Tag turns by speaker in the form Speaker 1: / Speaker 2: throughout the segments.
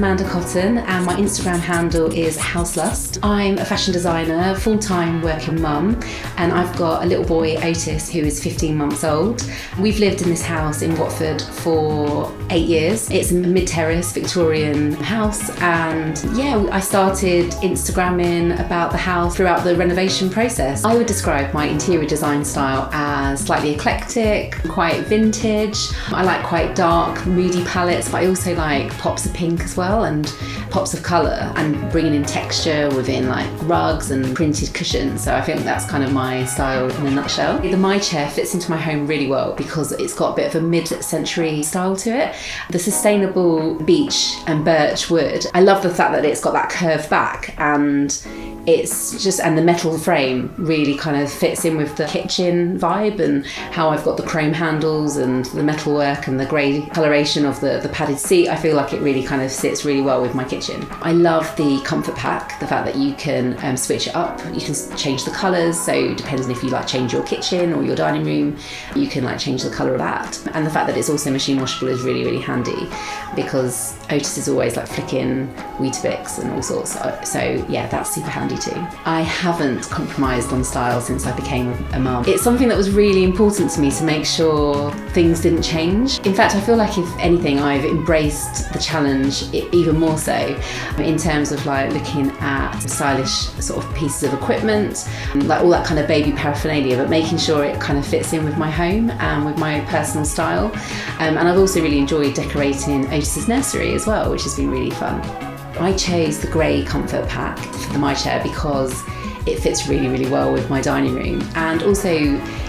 Speaker 1: Amanda Cotton and my Instagram handle is Houselust. I'm a fashion designer, full-time working mum, and I've got a little boy, Otis, who is 15 months old. We've lived in this house in Watford for 8 years. It's a mid-terrace Victorian house, and yeah, I started Instagramming about the house throughout the renovation process. I would describe my interior design style as slightly eclectic, quite vintage. I like quite dark, moody palettes, but I also like pops of pink as well and pops of colour, and bringing in texture within like rugs and printed cushions. So I think that's kind of my style in a nutshell. The MiChair fits into my home really well because it's got a bit of a mid-century style to it. The sustainable beech and birch wood, I love the fact that it's got that curved back, and the metal frame really kind of fits in with the kitchen vibe, and how I've got the chrome handles and the metalwork and the grey coloration of the padded seat. I feel like it really kind of sits really well with my kitchen. I love the comfort pack, the fact that you can switch it up. You can change the colours, so depending if you like change your kitchen or your dining room, you can like change the colour of that. And the fact that it's also machine washable is really, really handy, because Otis is always like flicking Weetabix and all sorts. So yeah, that's super handy too. I haven't compromised on style since I became a mum. It's something that was really important to me to make sure things didn't change. In fact, I feel like if anything, I've embraced the challenge even more so, in terms of like looking at stylish sort of pieces of equipment, like all that kind of baby paraphernalia, but making sure it kind of fits in with my home and with my personal style. And I've also really enjoyed decorating Otis's nursery as well, which has been really fun. I chose the grey comfort pack for the MiChair because it fits really, really well with my dining room, and also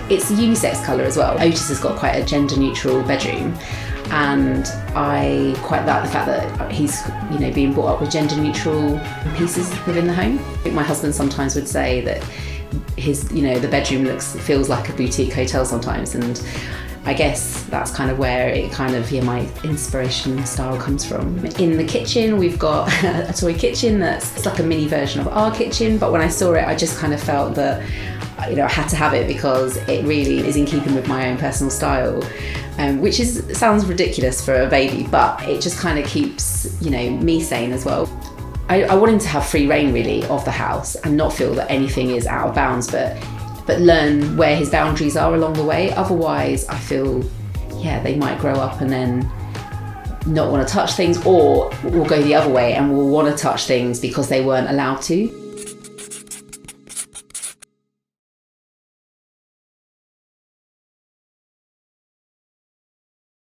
Speaker 1: it's a unisex colour as well. Otis has got quite a gender neutral bedroom, and I quite like the fact that he's, being brought up with gender neutral pieces within the home. I think my husband sometimes would say that the bedroom feels like a boutique hotel sometimes, and I guess that's kind of where my inspiration style comes from. In the kitchen, we've got a toy kitchen it's like a mini version of our kitchen, but when I saw it, I just kind of felt that I had to have it because it really is in keeping with my own personal style, which sounds ridiculous for a baby, but it just kind of keeps me sane as well. I want him to have free reign really of the house and not feel that anything is out of bounds, but learn where his boundaries are along the way. Otherwise, I feel, they might grow up and then not want to touch things, or will go the other way and will want to touch things because they weren't allowed to.